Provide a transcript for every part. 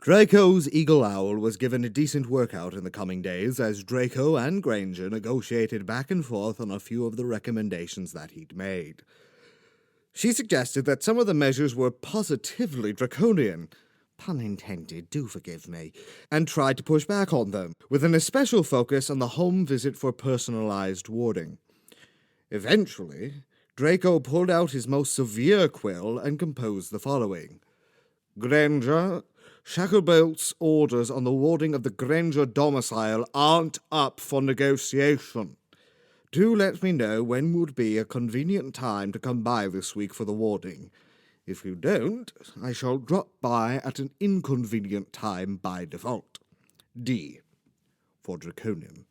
Draco's eagle owl was given a decent workout in the coming days as Draco and Granger negotiated back and forth on a few of the recommendations that he'd made. She suggested that some of the measures were positively draconian, pun intended, do forgive me, and tried to push back on them, with an especial focus on the home visit for personalized warding. Eventually, Draco pulled out his most severe quill and composed the following. Granger, Shacklebolt's orders on the warding of the Granger domicile aren't up for negotiation. Do let me know when would be a convenient time to come by this week for the warding. If you don't, I shall drop by at an inconvenient time by default. D. For Draconium.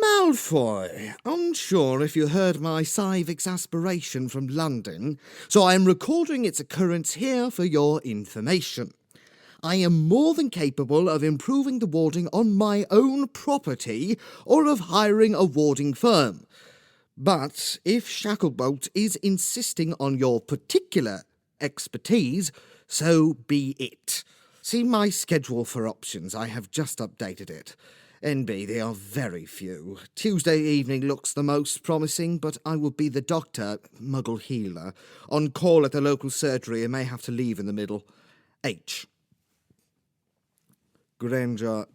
Malfoy, unsure if you heard my sigh of exasperation from London, so I am recording its occurrence here for your information. I am more than capable of improving the warding on my own property or of hiring a warding firm. But if Shacklebolt is insisting on your particular expertise, so be it. See my schedule for options. I have just updated it. NB, they are very few. Tuesday evening looks the most promising, but I will be the doctor, muggle healer, on call at the local surgery and may have to leave in the middle. H. Granger,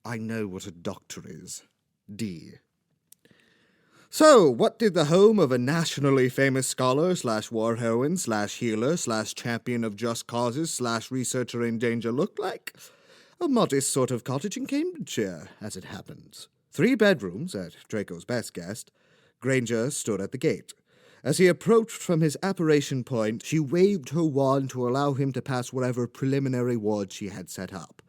I know what a doctor is. D. So, what did the home of a nationally famous scholar / war heroine / healer / champion of just causes / researcher in danger look like? A modest sort of cottage in Cambridgeshire, as it happens. 3 bedrooms, at Draco's best guess. Granger stood at the gate. As he approached from his apparition point, she waved her wand to allow him to pass whatever preliminary ward she had set up.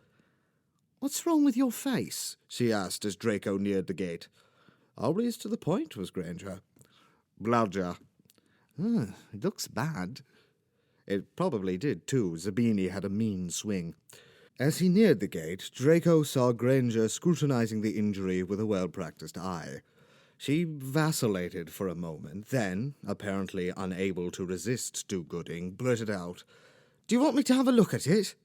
"What's wrong with your face?" she asked as Draco neared the gate. "Always to the point," was Granger. "Bludger." It looks bad." It probably did, too. Zabini had a mean swing. As he neared the gate, Draco saw Granger scrutinizing the injury with a well-practiced eye. She vacillated for a moment, then, apparently unable to resist do-gooding, blurted out, "Do you want me to have a look at it?"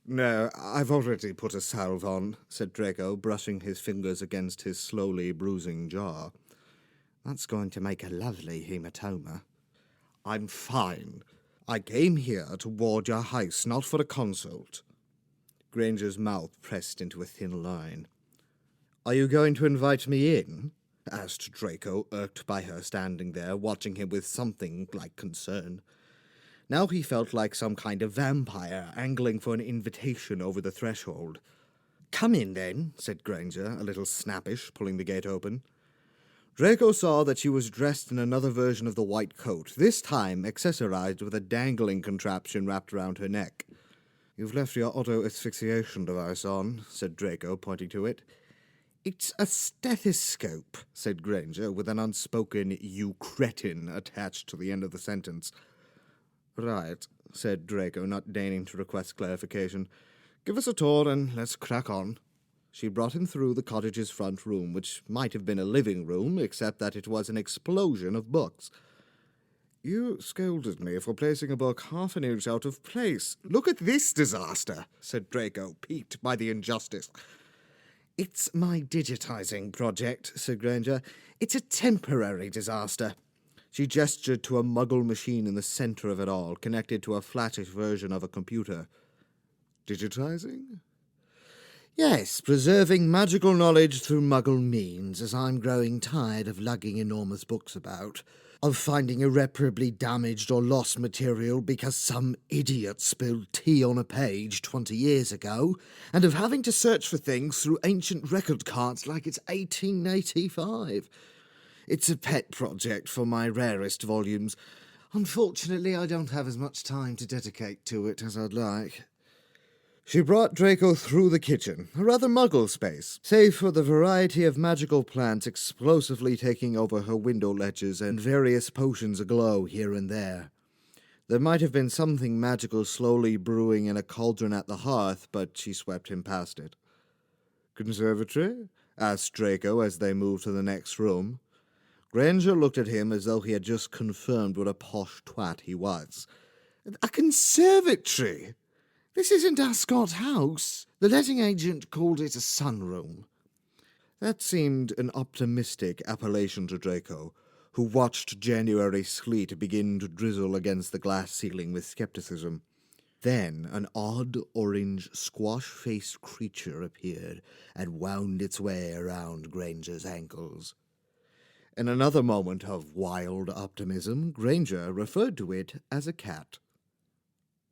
"No, I've already put a salve on," said Draco, brushing his fingers against his slowly bruising jaw. "That's going to make a lovely hematoma." "I'm fine. I came here to ward your house, not for a consult." Granger's mouth pressed into a thin line. "Are you going to invite me in?" asked Draco, irked by her standing there, watching him with something like concern. Now he felt like some kind of vampire, angling for an invitation over the threshold. "Come in, then," said Granger, a little snappish, pulling the gate open. Draco saw that she was dressed in another version of the white coat, this time accessorized with a dangling contraption wrapped around her neck. "You've left your auto-asphyxiation device on," said Draco, pointing to it. "It's a stethoscope," said Granger, with an unspoken "you cretin" attached to the end of the sentence. "Right," said Draco, not deigning to request clarification. "Give us a tour and let's crack on." She brought him through the cottage's front room, which might have been a living room, except that it was an explosion of books. "You scolded me for placing a book half an inch out of place. Look at this disaster," said Draco, piqued by the injustice. "It's my digitizing project," said Granger. "It's a temporary disaster." She gestured to a muggle machine in the center of it all, connected to a flattish version of a computer. "Digitizing?" "Yes, preserving magical knowledge through muggle means, as I'm growing tired of lugging enormous books about, of finding irreparably damaged or lost material because some idiot spilled tea on a page 20 years ago, and of having to search for things through ancient record cards like it's 1885. It's a pet project for my rarest volumes. Unfortunately, I don't have as much time to dedicate to it as I'd like." She brought Draco through the kitchen, a rather muggle space, save for the variety of magical plants explosively taking over her window ledges and various potions aglow here and there. There might have been something magical slowly brewing in a cauldron at the hearth, but she swept him past it. "Conservatory?" asked Draco as they moved to the next room. Granger looked at him as though he had just confirmed what a posh twat he was. "A conservatory?" This isn't Ascot's house. The letting agent called it a sunroom. That seemed an optimistic appellation to Draco, who watched January sleet begin to drizzle against the glass ceiling with skepticism. Then an odd orange squash-faced creature appeared and wound its way around Granger's ankles. In another moment of wild optimism, Granger referred to it as a cat.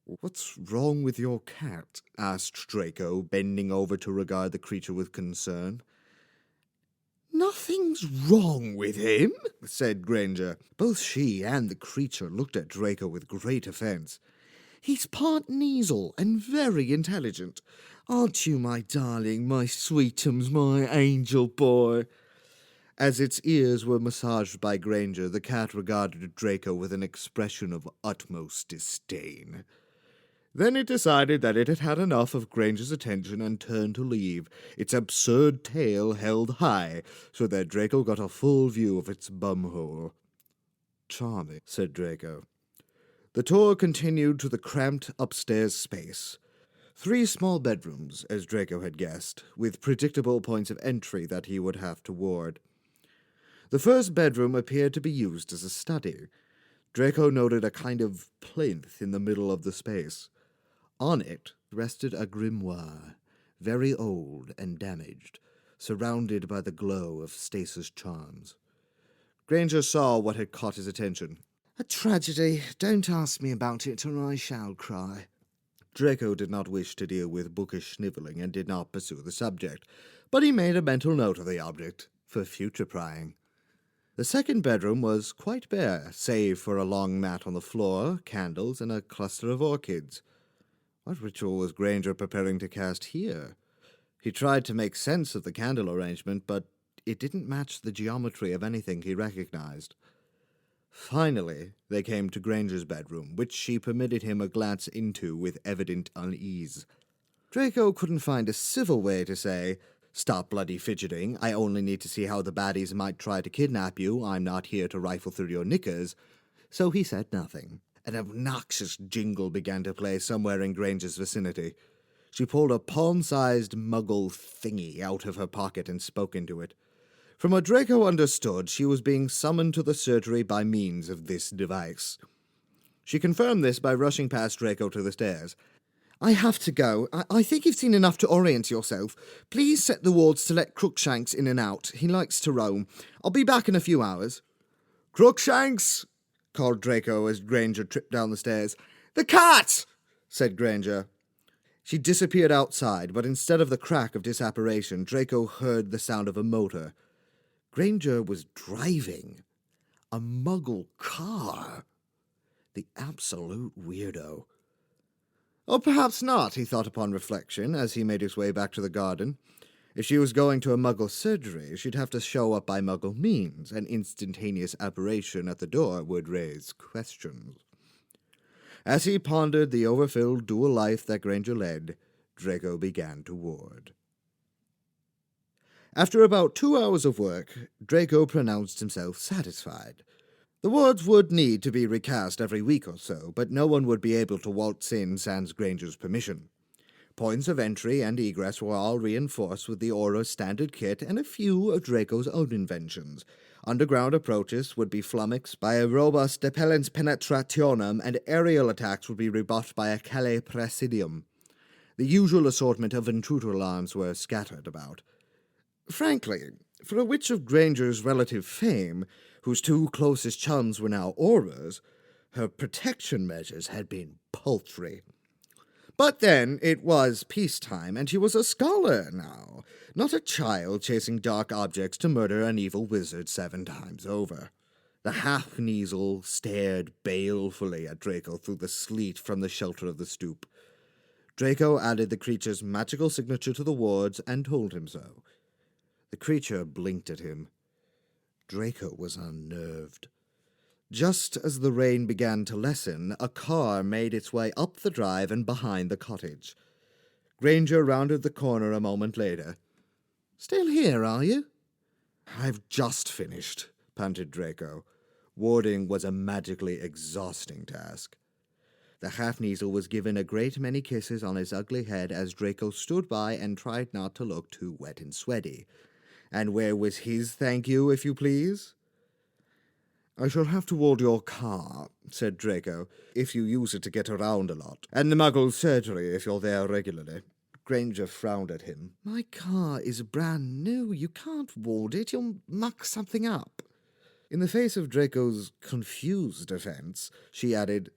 "What's wrong with your cat?" asked Draco, bending over to regard the creature with concern. "Nothing's wrong with him," said Granger. Both she and the creature looked at Draco with great offense. "He's part Kneasel and very intelligent. Aren't you, my darling, my sweetums, my angel boy?" As its ears were massaged by Granger, the cat regarded Draco with an expression of utmost disdain. Then it decided that it had had enough of Granger's attention and turned to leave, its absurd tail held high, so that Draco got a full view of its bumhole. "Charming," said Draco. The tour continued to the cramped upstairs space. 3 small bedrooms, as Draco had guessed, with predictable points of entry that he would have to ward. The first bedroom appeared to be used as a study. Draco noted a kind of plinth in the middle of the space. On it rested a grimoire, very old and damaged, surrounded by the glow of stasis charms. Granger saw what had caught his attention. "A tragedy. Don't ask me about it, or I shall cry." Draco did not wish to deal with bookish snivelling and did not pursue the subject, but he made a mental note of the object for future prying. The second bedroom was quite bare, save for a long mat on the floor, candles, and a cluster of orchids. What ritual was Granger preparing to cast here? He tried to make sense of the candle arrangement, but it didn't match the geometry of anything he recognized. Finally, they came to Granger's bedroom, which she permitted him a glance into with evident unease. Draco couldn't find a civil way to say, "Stop bloody fidgeting. I only need to see how the baddies might try to kidnap you. I'm not here to rifle through your knickers." So he said nothing. An obnoxious jingle began to play somewhere in Granger's vicinity. She pulled a palm-sized muggle thingy out of her pocket and spoke into it. From what Draco understood, she was being summoned to the surgery by means of this device. She confirmed this by rushing past Draco to the stairs. "I have to go. I think you've seen enough to orient yourself. Please set the wards to let Crookshanks in and out. He likes to roam. I'll be back in a few hours." "Crookshanks!" called Draco as Granger tripped down the stairs. "The cat!" said Granger. She disappeared outside, but instead of the crack of disapparition, Draco heard the sound of a motor. Granger was driving a muggle car. The absolute weirdo. Or perhaps not, he thought upon reflection, as he made his way back to the garden. If she was going to a muggle surgery, she'd have to show up by muggle means. An instantaneous apparition at the door would raise questions. As he pondered the overfilled dual life that Granger led, Draco began to ward. After about 2 hours of work, Draco pronounced himself satisfied. The wards would need to be recast every week or so, but no one would be able to waltz in sans Granger's permission. Points of entry and egress were all reinforced with the Aura's standard kit and a few of Draco's own inventions. Underground approaches would be flummoxed by a robust Depellens Penetrationum, and aerial attacks would be rebuffed by a Calais Presidium. The usual assortment of intruder alarms were scattered about. Frankly, for a witch of Granger's relative fame, whose 2 closest chums were now Auras, her protection measures had been paltry. But then it was peacetime, and she was a scholar now, not a child chasing dark objects to murder an evil wizard 7 times over. The half-Kneasel stared balefully at Draco through the sleet from the shelter of the stoop. Draco added the creature's magical signature to the wards and told him so. The creature blinked at him. Draco was unnerved. Just as the rain began to lessen, a car made its way up the drive and behind the cottage. Granger rounded the corner a moment later. "Still here, are you?" "I've just finished," panted Draco. Warding was a magically exhausting task. The half-Kneasel was given a great many kisses on his ugly head as Draco stood by and tried not to look too wet and sweaty. And where was his thank you, if you please? "I shall have to ward your car," said Draco, "if you use it to get around a lot. And the Muggle's surgery if you're there regularly." Granger frowned at him. "My car is brand new. You can't ward it. You'll muck something up." In the face of Draco's confused defense, she added,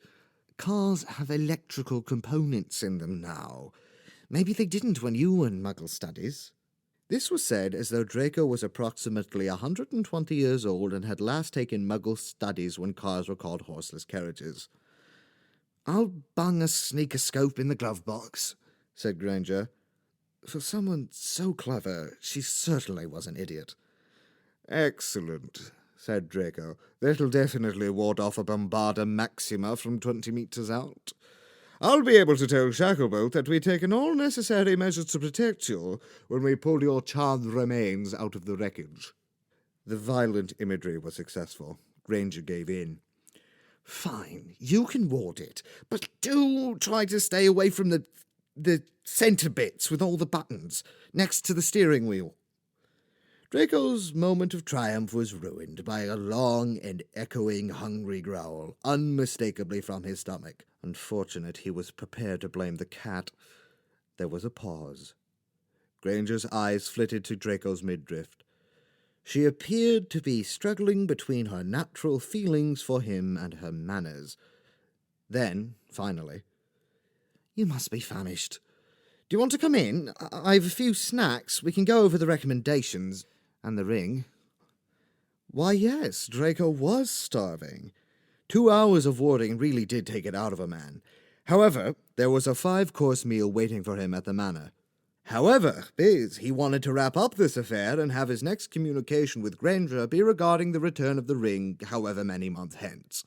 "Cars have electrical components in them now. Maybe they didn't when you were in Muggle studies." This was said as though Draco was approximately 120 years old and had last taken Muggle studies when cars were called horseless carriages. "I'll bung a sneakoscope in the glove box," said Granger. For someone so clever, she certainly was an idiot. "Excellent," said Draco. "That'll definitely ward off a Bombarda Maxima from 20 meters out. I'll be able to tell Shacklebolt that we've taken all necessary measures to protect you when we pull your charred remains out of the wreckage." The violent imagery was successful. Granger gave in. "Fine, you can ward it, but do try to stay away from the centre bits with all the buttons, next to the steering wheel." Draco's moment of triumph was ruined by a long and echoing hungry growl, unmistakably from his stomach. Unfortunate he was prepared to blame the cat. There was a pause. Granger's eyes flitted to Draco's midriff. She appeared to be struggling between her natural feelings for him and her manners. Then, finally, "You must be famished. Do you want to come in? I've a few snacks. We can go over the recommendations. And the ring." Why, yes, Draco was starving. 2 hours of warding really did take it out of a man. However, there was a 5-course meal waiting for him at the manor. However, he wanted to wrap up this affair and have his next communication with Granger be regarding the return of the ring however many months hence.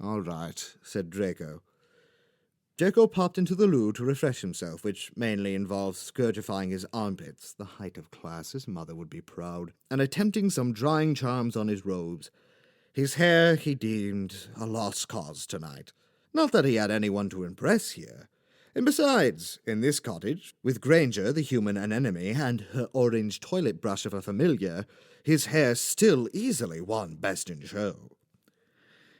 "All right," said Draco. Draco popped into the loo to refresh himself, which mainly involved scourgifying his armpits, the height of class, his mother would be proud, and attempting some drying charms on his robes. His hair he deemed a lost cause tonight. Not that he had anyone to impress here. And besides, in this cottage, with Granger, the human anemone, and her orange toilet brush of a familiar, his hair still easily won best in show.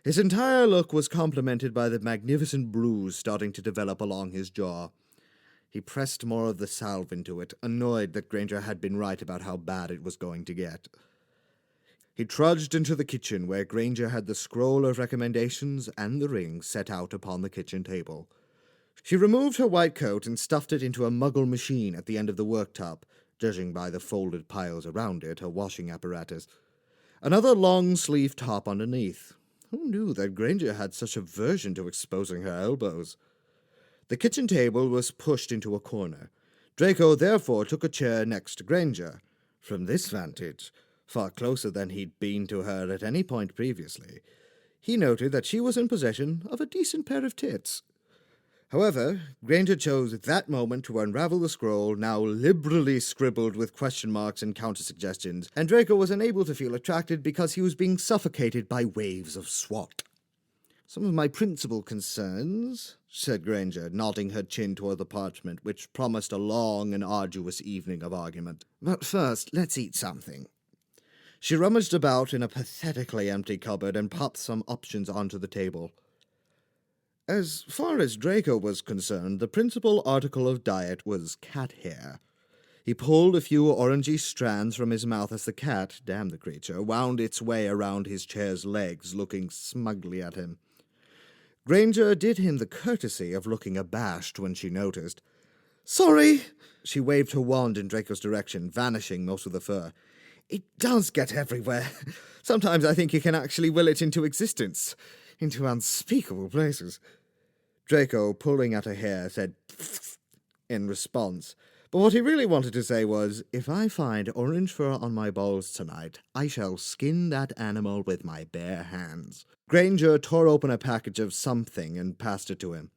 His entire look was complemented by the magnificent bruise starting to develop along his jaw. He pressed more of the salve into it, annoyed that Granger had been right about how bad it was going to get. He trudged into the kitchen where Granger had the scroll of recommendations and the ring set out upon the kitchen table. She removed her white coat and stuffed it into a Muggle machine at the end of the worktop, judging by the folded piles around it, her washing apparatus. Another long-sleeved top underneath. Who knew that Granger had such aversion to exposing her elbows? The kitchen table was pushed into a corner. Draco therefore took a chair next to Granger. From this vantage, far closer than he'd been to her at any point previously, he noted that she was in possession of a decent pair of tits. However, Granger chose that moment to unravel the scroll, now liberally scribbled with question marks and counter-suggestions, and Draco was unable to feel attracted because he was being suffocated by waves of swat. "Some of my principal concerns," said Granger, nodding her chin toward the parchment, which promised a long and arduous evening of argument. "But first, let's eat something." She rummaged about in a pathetically empty cupboard and popped some options onto the table. As far as Draco was concerned, the principal article of diet was cat hair. He pulled a few orangey strands from his mouth as the cat, damn the creature, wound its way around his chair's legs, looking smugly at him. Granger did him the courtesy of looking abashed when she noticed. "Sorry!" She waved her wand in Draco's direction, vanishing most of the fur. "It does get everywhere. Sometimes I think you can actually will it into existence. Into unspeakable places." Draco, pulling at her hair, said in response, but what he really wanted to say was, "If I find orange fur on my balls tonight, I shall skin that animal with my bare hands." Granger tore open a package of something and passed it to him.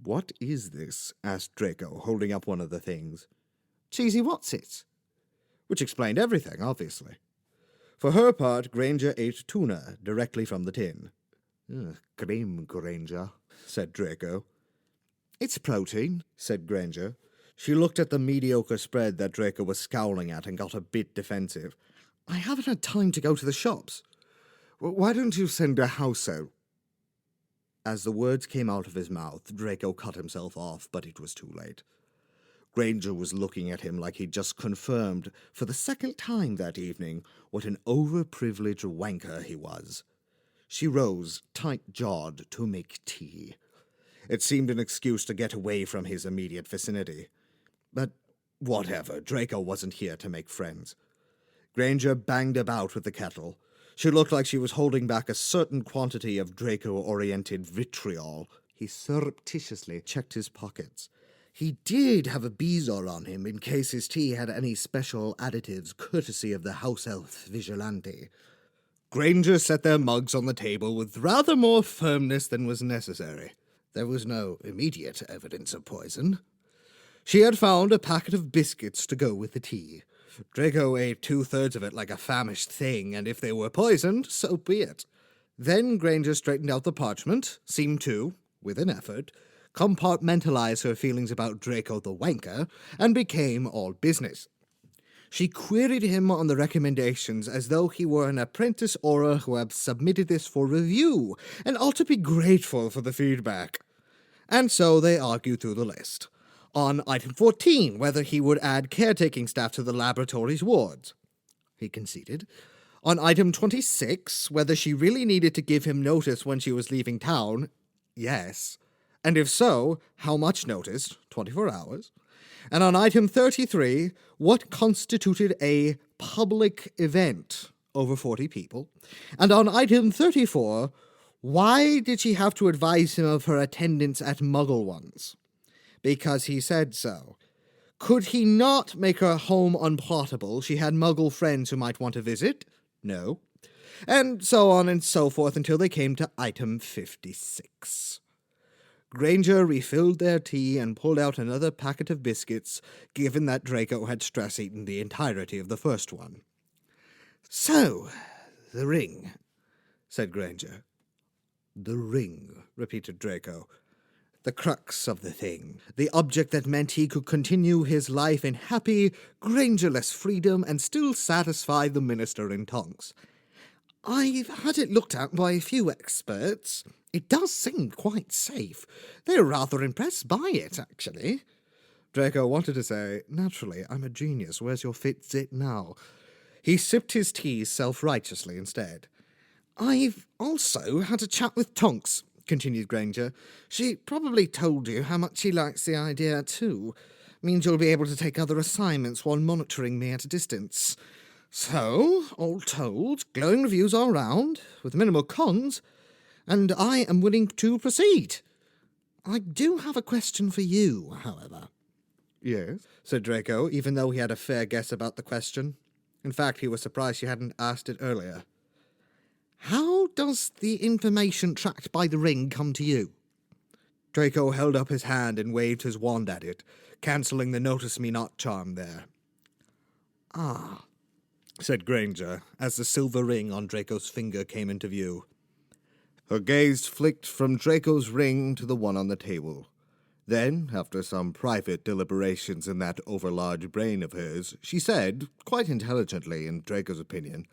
"What is this?" asked Draco, holding up one of the things. "Cheesy what's-it?" Which explained everything, obviously. For her part, Granger ate tuna directly from the tin. Cream, Granger, said Draco. It's protein, said Granger. She looked at the mediocre spread that Draco was scowling at and got a bit defensive. I haven't had time to go to the shops. Why don't you send a house out? As the words came out of his mouth, Draco cut himself off, but it was too late. Granger was looking at him like he'd just confirmed, for the second time that evening, what an overprivileged wanker he was. She rose, tight-jawed, to make tea. It seemed an excuse to get away from his immediate vicinity. But whatever, Draco wasn't here to make friends. Granger banged about with the kettle. She looked like she was holding back a certain quantity of Draco-oriented vitriol. He surreptitiously checked his pockets. He did have a bezoar on him in case his tea had any special additives courtesy of the house elf Vigilante. Granger set their mugs on the table with rather more firmness than was necessary. There was no immediate evidence of poison. She had found a packet of biscuits to go with the tea. Draco ate 2/3 of it like a famished thing, and if they were poisoned, so be it. Then Granger straightened out the parchment, seemed to, with an effort, compartmentalize her feelings about Draco the wanker, and became all business. She queried him on the recommendations as though he were an apprentice aura who had submitted this for review, and ought to be grateful for the feedback. And so they argued through the list. On item 14, whether he would add caretaking staff to the laboratory's wards. He conceded. On item 26, whether she really needed to give him notice when she was leaving town. Yes. And if so, how much notice? 24 hours. And on item 33, what constituted a public event? Over 40 people. And on item 34, why did she have to advise him of her attendance at Muggle ones? Because he said so. Could he not make her home unplottable? She had Muggle friends who might want to visit? No. And so on and so forth until they came to item 56. Granger refilled their tea and pulled out another packet of biscuits, given that Draco had stress-eaten the entirety of the first one. So, the ring, said Granger. The ring, repeated Draco. The crux of the thing, the object that meant he could continue his life in happy, Grangerless freedom and still satisfy the minister in Tonks. I've had it looked at by a few experts. It does seem quite safe. They're rather impressed by it, actually. Draco wanted to say, naturally, I'm a genius. Where's your fit-zit now? He sipped his tea self-righteously instead. I've also had a chat with Tonks, continued Granger. She probably told you how much she likes the idea, too. Means you'll be able to take other assignments while monitoring me at a distance. So, all told, glowing reviews all round, with minimal cons, and I am willing to proceed. I do have a question for you, however. Yes, said Draco, even though he had a fair guess about the question. In fact, he was surprised she hadn't asked it earlier. How does the information tracked by the ring come to you? Draco held up his hand and waved his wand at it, cancelling the notice me not charm there. Ah, said Granger, as the silver ring on Draco's finger came into view. Her gaze flicked from Draco's ring to the one on the table. Then, after some private deliberations in that overlarge brain of hers, she said, quite intelligently in Draco's opinion,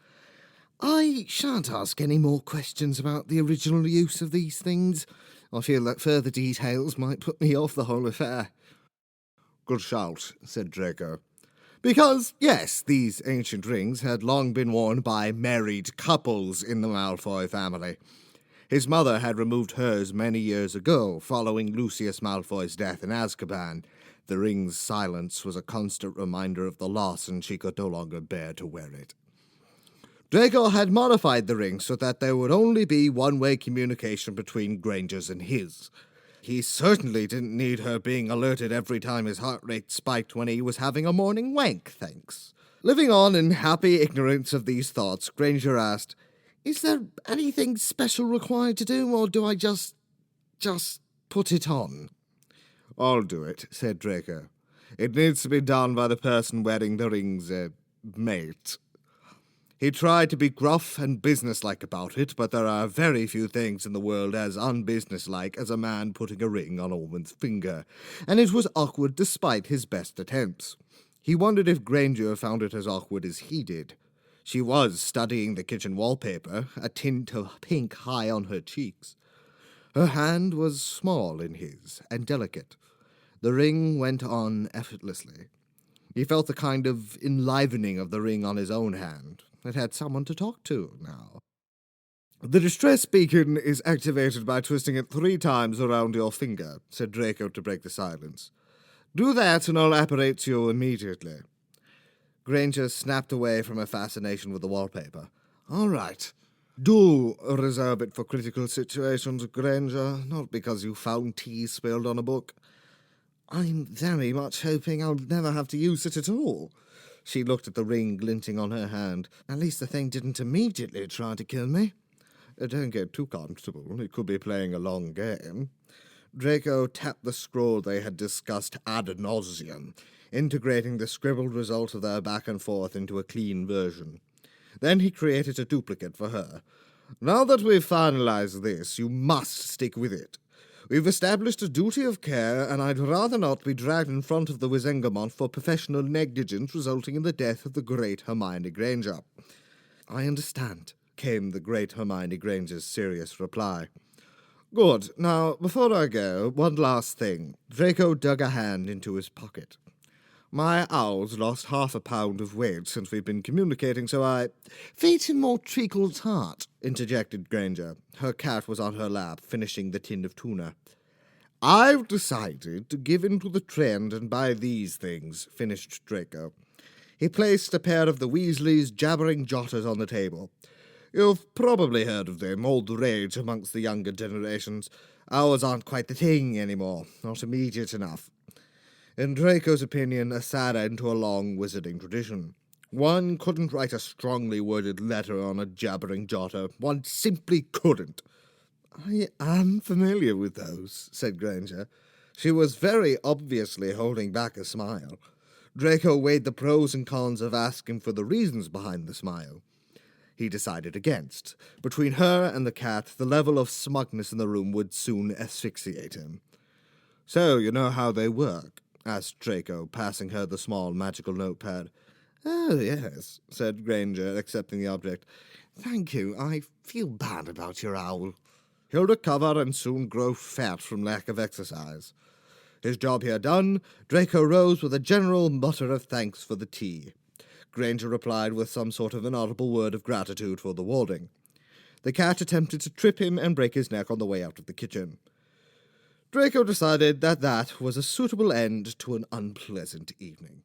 I shan't ask any more questions about the original use of these things. I feel that further details might put me off the whole affair. Good shout, said Draco. Because, yes, these ancient rings had long been worn by married couples in the Malfoy family. His mother had removed hers many years ago, following Lucius Malfoy's death in Azkaban. The ring's silence was a constant reminder of the loss, and she could no longer bear to wear it. Draco had modified the ring so that there would only be one-way communication between Granger's and his. He certainly didn't need her being alerted every time his heart rate spiked when he was having a morning wank, thanks. Living on in happy ignorance of these thoughts, Granger asked, Is there anything special required to do, or do I just put it on? I'll do it, said Draco. It needs to be done by the person wearing the ring's, mate. He tried to be gruff and businesslike about it, but there are very few things in the world as unbusinesslike as a man putting a ring on a woman's finger, and it was awkward despite his best attempts. He wondered if Granger found it as awkward as he did. She was studying the kitchen wallpaper, a tint of pink high on her cheeks. Her hand was small in his, and delicate. The ring went on effortlessly. He felt the kind of enlivening of the ring on his own hand. It had someone to talk to now. "The distress beacon is activated by twisting it 3 times around your finger," said Draco to break the silence. "Do that and I'll apparate you immediately." Granger snapped away from her fascination with the wallpaper. "All right. Do reserve it for critical situations, Granger, not because you found tea spilled on a book." "I'm very much hoping I'll never have to use it at all." She looked at the ring glinting on her hand. "At least the thing didn't immediately try to kill me." "Don't get too comfortable. It could be playing a long game." Draco tapped the scroll they had discussed ad nauseum, integrating the scribbled result of their back and forth into a clean version. Then he created a duplicate for her. "Now that we've finalized this, you must stick with it. We've established a duty of care, and I'd rather not be dragged in front of the Wizengamot for professional negligence resulting in the death of the great Hermione Granger." "I understand," came the great Hermione Granger's serious reply. "Good. Now, before I go, one last thing." Draco dug a hand into his pocket. "My owl's lost 1/2 pound of weight since we've been communicating, so I—" "Fate in more treacle's heart," interjected Granger. Her cat was on her lap, finishing the tin of tuna. "I've decided to give in to the trend and buy these things," finished Draco. He placed a pair of the Weasleys' jabbering jotters on the table. "You've probably heard of them, all the rage amongst the younger generations. Ours aren't quite the thing anymore, not immediate enough. In Draco's opinion, a sad end to a long wizarding tradition. One couldn't write a strongly worded letter on a jabbering jotter. One simply couldn't." "I am familiar with those," said Granger. She was very obviously holding back a smile. Draco weighed the pros and cons of asking for the reasons behind the smile. He decided against. Between her and the cat, the level of smugness in the room would soon asphyxiate him. "So, you know how they work?" asked Draco, passing her the small magical notepad. "Oh, yes," said Granger, accepting the object. "Thank you. I feel bad about your owl." "He'll recover and soon grow fat from lack of exercise." His job here done, Draco rose with a general mutter of thanks for the tea. Granger replied with some sort of inaudible word of gratitude for the warding. The cat attempted to trip him and break his neck on the way out of the kitchen. Draco decided that that was a suitable end to an unpleasant evening.